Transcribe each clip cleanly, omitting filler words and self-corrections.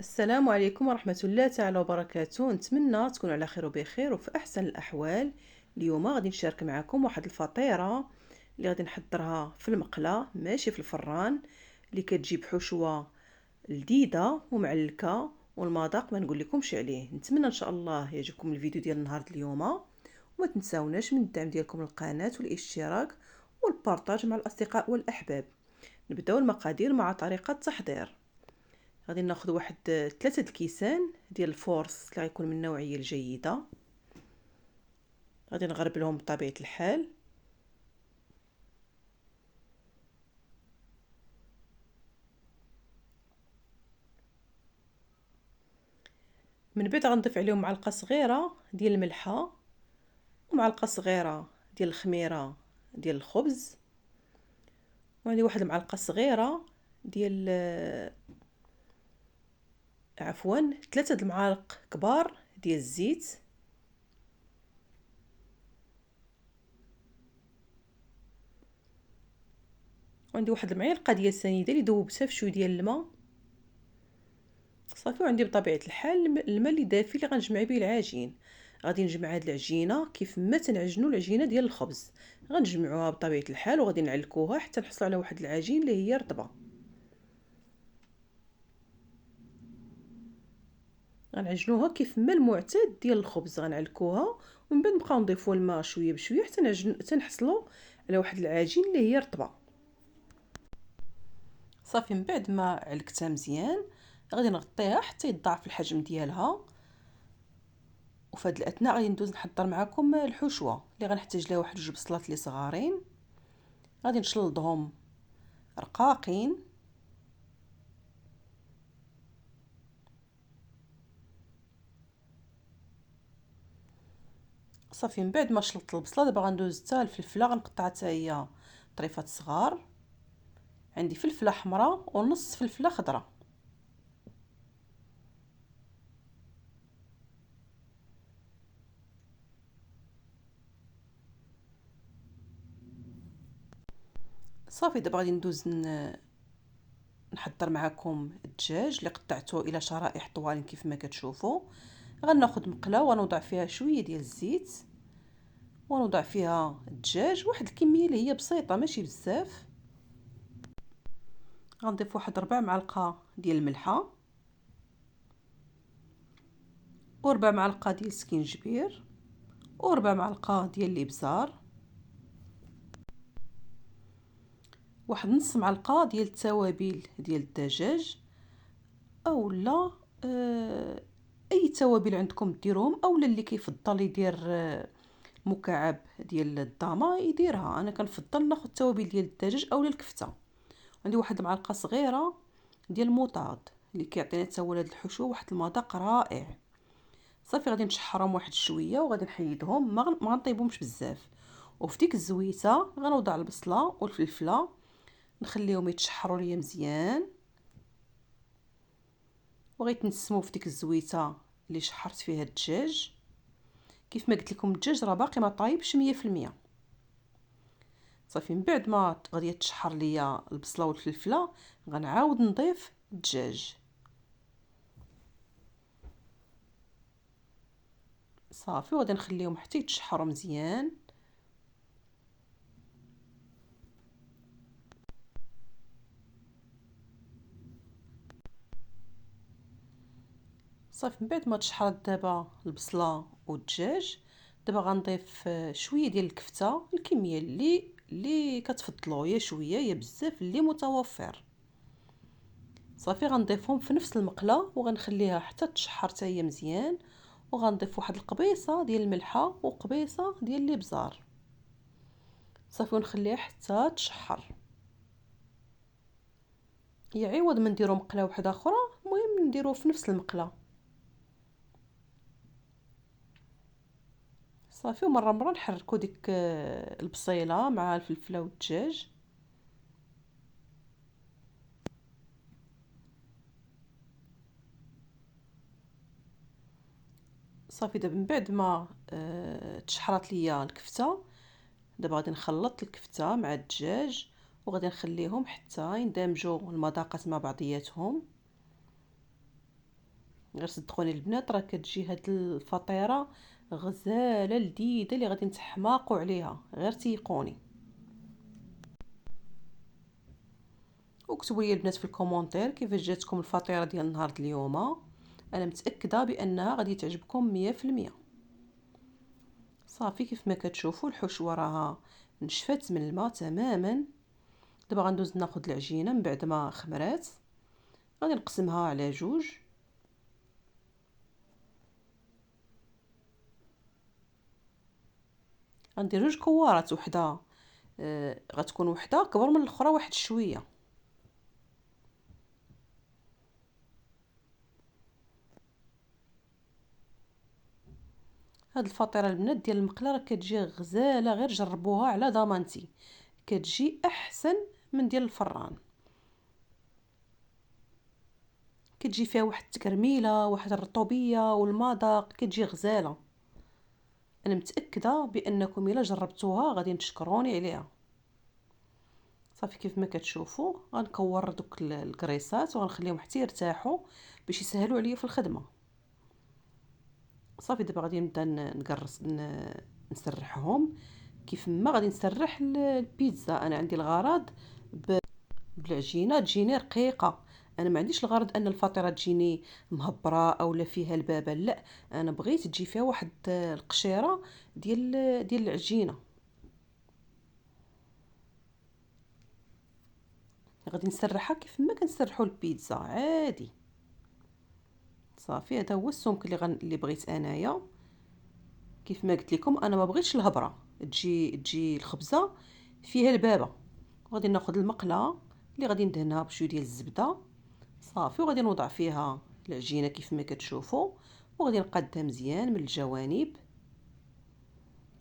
السلام عليكم ورحمة الله تعالى وبركاته. نتمنى تكونوا على خير وبخير وفي أحسن الأحوال. اليوم غادي نشارك معكم واحد الفطيرة اللي غادي نحضرها في المقلة ماشي في الفران، اللي كتجيب حشوة لذيذة ومعلكة والمذاق ما نقول لكمش عليه. نتمنى ان شاء الله يعجبكم الفيديو ديال النهار اليوم، وما تنساوناش من الدعم ديالكم للقناة والاشتراك والبارطاج مع الأصدقاء والأحباب. نبداو المقادير مع طريقة التحضير. غادي ناخذ واحد 3 الكيسان ديال الفورص اللي غيكون من النوعيه الجيده. غادي نغربلهم بطبيعه الحال. من بعد غنضيف عليهم معلقه صغيره ديال الملحه ومعلقه صغيره ديال الخميره ديال الخبز، وعندي واحد المعلقه صغيره ديال عفوا 3 المعالق كبار ديال الزيت، وعندي واحد المعلقه ديال السنيده اللي ذوبتها في شويه ديال الماء صافي. وعندي بطبيعه الحال الماء اللي دافي اللي غنجمع به العجين. غادي نجمع هاد العجينه كيف ما تنعجنوا العجينه ديال الخبز، غنجمعوها بطبيعه الحال وغادي نعلكوها حتى نحصلوا على واحد العجين اللي هي رطبه. غنعجنوها كيف ما المعتاد ديال الخبز، غنعلكوها ومن بعد نبقاو نضيفوا الماء شويه بشويه حتى تنحصلوا على واحد العجين اللي هي رطبه صافي. من بعد ما علكتها مزيان غادي نغطيها حتى يتضاعف الحجم ديالها. وفي هذا الاثناء غادي ندوز نحضر معكم الحشوه اللي غنحتاج لها واحد 2 بصلات اللي صغارين. غادي نشلضهم رقاقين، صافي. من بعد ما شلطت البصله دابا غندوز حتى الفلفله، غنقطعها حتى هي طريفات صغار. عندي فلفله حمراء ونص فلفله خضراء. صافي دابا غادي ندوز نحضر معكم الدجاج اللي قطعته الى شرائح طوال كيف ما كتشوفوا. غناخذ مقله ونوضع فيها شويه ديال الزيت ونوضع فيها الدجاج، واحد الكميه اللي هي بسيطه ماشي بزاف. غنضيف واحد 4 معالق ديال الملحه و4 معالق ديال السكينجبير و4 معالق ديال الابزار، واحد نص معلقه ديال التوابل ديال الدجاج اولا اي توابل عندكم ديروهم، اولا اللي كيفضل يدير مكعب ديال الضامه يديرها. انا كنفضل ناخذ التوابل ديال الدجاج اولا الكفته. عندي واحد المعلقه صغيره ديال الموطاد اللي كيعطينا حتى هو لهاد الحشو واحد المذاق رائع. صافي غادي نشحرهم واحد شويه وغادي نحيدهم، ما غنطيبهمش بزاف. وفي ديك الزويته غنوضع البصله والفلفله نخليهم يتشحروا ليا مزيان، وغيتنسموا في ديك الزويته اللي شحرت فيها الدجاج. كيف ما قلت لكم الدجاج راه باقي ما طايبش 100%. صافي من بعد ما غادي تشحر ليا البصله والفلفله غنعاود نضيف الدجاج. صافي وغادي نخليهم حتى يتشحروا مزيان. صافي من بعد ما تشحرت دابا البصله والدجاج، دابا غنضيف شويه ديال الكفته، الكميه اللي كتفضلوا، يا شويه يا بزاف اللي متوفر. صافي غنضيفهم في نفس المقله وغنخليها حتى تشحر حتى هي مزيان. وغنضيف واحد القبيصه ديال الملحه وقبيصه ديال الابزار صافي، ونخليها حتى تشحر. هي عوض ما نديرو مقله واحده اخرى، المهم نديرو في نفس المقله صافي. ومره مره نحركو ديك البصيله مع الفلفله والدجاج. صافي دابا من بعد ما تشحرات ليا الكفته، دابا غادي نخلط الكفته مع الدجاج وغادي نخليهم حتى يندمجوا المذاقات مع بعضياتهم. غير صدقوني البنات راه كتجي هاد الفطيره غزاله لذيذه اللي غادي نتحماقوا عليها، غير تيقوني. وكتبوا لي البنات في الكومونتير كيفاش جاتكم الفطيره ديال نهار اليوم. انا متاكده بانها غادي تعجبكم 100%. صافي كيف ما كتشوفوا الحشوه راها نشفت من الماء تماما. دابا غندوز ناخذ العجينه من بعد ما خمرات، غادي نقسمها على جوج. غندير جوج كوارات، وحده غتكون وحده كبر من الاخرى واحد شويه. هاد الفطيره البنات ديال المقله راه كتجي غزاله، غير جربوها على ضمانتي، كتجي احسن من ديال الفران. كتجي فيها واحد التكرميله، واحد الرطوبيه والمذاق، كتجي غزاله. انا متاكده بانكم الا جربتوها غادي تشكروني عليها. صافي كيف ما كتشوفوا غنكور دوك الكريسات وغنخليهم حتى يرتاحوا باش يسهلوا عليا في الخدمه. صافي دابا غادي نبدا نقرص نسرحهم كيف ما غادي نسرح البيتزا. انا عندي الغرض بالعجينه تجيني رقيقه. انا ما عنديش الغرض ان الفطيره تجيني مهبره او لا فيها البابل، لا، انا بغيت تجي فيها واحد القشيره ديال العجينه. غادي نسرحها كيف ما كنسرحوا البيتزا عادي. صافي هذا هو السمك اللي بغيت انايا. كيف ما قلت لكم انا ما بغيتش الهبره، تجي الخبزه فيها البابه. غادي ناخذ المقله اللي غادي ندهنها بشويه ديال الزبده. صافي وغادي نوضع فيها العجينه كيف ما كتشوفوا، وغادي نقادها مزيان من الجوانب.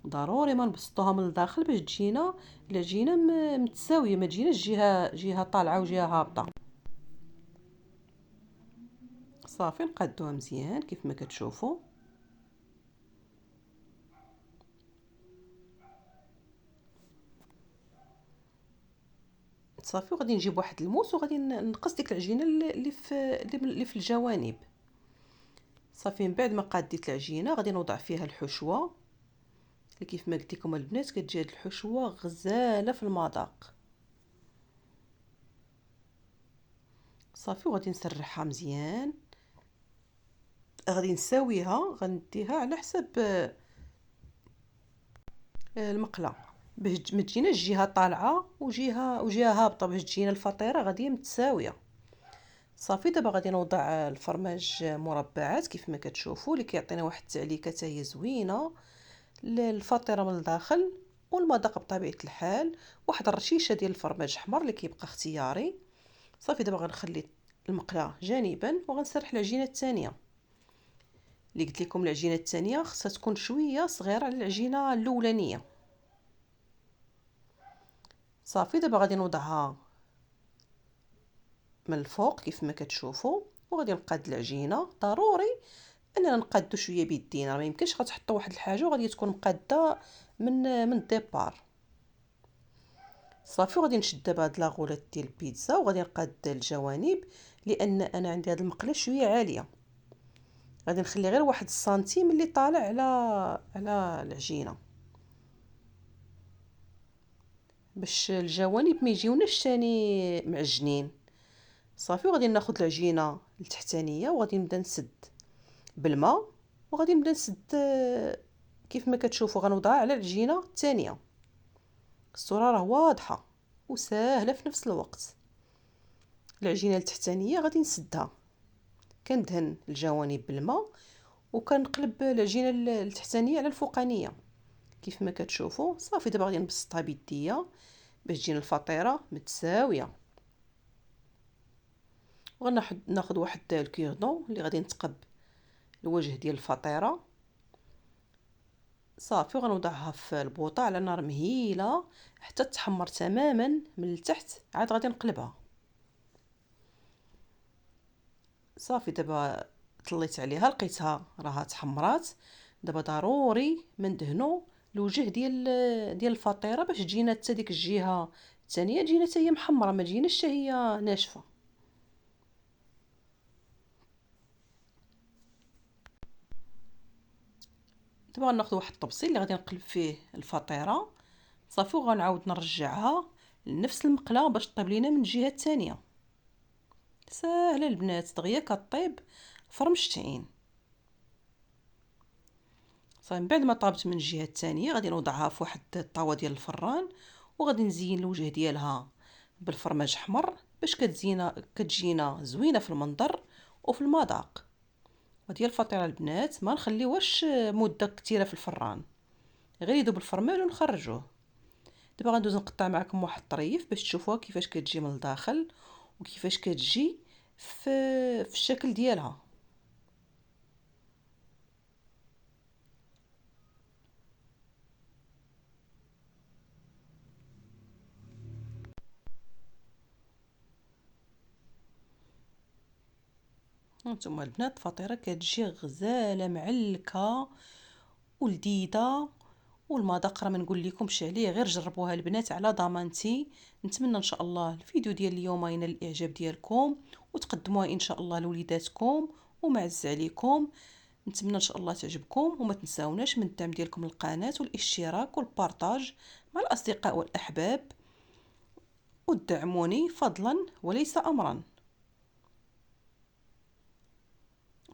ضروري ما نبسطوها من الداخل باش تجينا العجينه متساويه، ما تجيناش جهه طالعه وجهه هابطه. صافي نقادوها مزيان كيف ما كتشوفوا. صافي وغادي نجيب واحد الموس وغادي نقص ديك العجينه اللي في الجوانب. صافي من بعد ما قاديت العجينه غادي نوضع فيها الحشوه اللي كيف ما قلت لكم البنات كتجي هاد الحشوه غزاله في المذاق. صافي وغادي نسرحها مزيان. غادي نساويها، غنديها على حسب المقله باش ما تجيناش جهه طالعه وجهه هابطه، باش تجينا الفطيره غاديه متساويه. صافي دابا غادي نوضع الفرماج مربعات كيف ما كتشوفوا اللي كيعطينا واحد التعليكه حتى هي زوينه للفطيره من الداخل. والمذاق بطبيعه الحال واحد الرشيشه ديال الفرماج احمر اللي كيبقى اختياري. صافي دابا غنخلي المقله جانبا وغنسرح العجينه الثانيه. اللي قلت لكم العجينه الثانيه خصها تكون شويه صغيره على العجينه الاولانيه. صافي دابا غادي نوضعها من الفوق كيف ما كتشوفوا، وغادي نقاد العجينه. ضروري اننا نقادو شويه بيدينا، ما يمكنش غتحطوا واحد الحاجه وغادي تكون مقاده من الديبار. صافي وغادي نشد دابا هاد لاغولات ديال البيتزا وغادي نقاد الجوانب، لان انا عندي هاد المقله شويه عاليه. غادي نخلي غير واحد السنتيم اللي طالع على العجينه باش الجوانب ما يجيوناش ثاني معجنين. صافي وغادي ناخذ العجينه التحتانيه وغادي نبدا نسد بالماء، وغادي نبدا نسد كيف ما كتشوفوا غنوضعها على العجينه الثانيه. الصوره راه واضحه وسهله في نفس الوقت. العجينه التحتانيه غادي نسدها، كندهن الجوانب بالماء وكنقلب العجينه التحتانيه على الفوقانيه كيف ما كتشوفوا. صافي دابا غادي نبسطها بيديا باش تجينا الفطيره متساويه. وغناخذ واحد الكيردون اللي غادي نتقب الوجه ديال الفطيره. صافي وغنوضعها في البوطه على نار مهيله حتى تحمر تماما من التحت، عاد غادي نقلبها. صافي دابا طليت عليها لقيتها راها تحمرات. دابا ضروري ما ندهنوا الوجه ديال الفطيره باش تجينا حتى ديك الجهه الثانيه تجينا حتى هي محمره، ما تجيناش حتى هي ناشفه. دابا غناخذ واحد الطبسيل اللي غادي نقلب فيه الفطيره صافي، وغنعاود نرجعها لنفس المقله باش طيب لينا من الجهه الثانيه. ساهله البنات، دغيا كطيب فرمشتين. صافي من بعد ما طابت من الجهه الثانيه غادي نوضعها في واحد الطاوه ديال الفران، وغادي نزين الوجه ديالها بالفرماج حمر باش كتجينا زوينه في المنظر وفي المذاق. وديال الفطيره البنات ما نخليوهاش مده كثيره في الفران، غير يذوب الفرماج ونخرجوه. دابا غندوز نقطع معكم واحد الطريف باش تشوفوها كيفاش كتجي من الداخل وكيفاش كتجي في الشكل ديالها. هانتوما البنات الفطيره كتجي غزاله معلكه ولذيذه، والمذاق راه ما نقول لكمش عليه، غير جربوها البنات على ضمانتي. نتمنى ان شاء الله الفيديو ديال اليوم ينال الاعجاب ديالكم وتقدموها ان شاء الله لوليداتكم ومعز عليكم. نتمنى ان شاء الله تعجبكم، وما تنساوناش من الدعم ديالكم للقناه والاشتراك والبارطاج مع الاصدقاء والاحباب، ودعموني فضلا وليس امرا.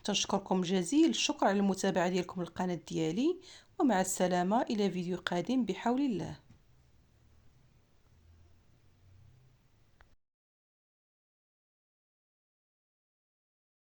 تنشكركم جزيل الشكر على المتابعه ديالكم للقناه ديالي، ومع السلامه الى فيديو قادم بحول الله.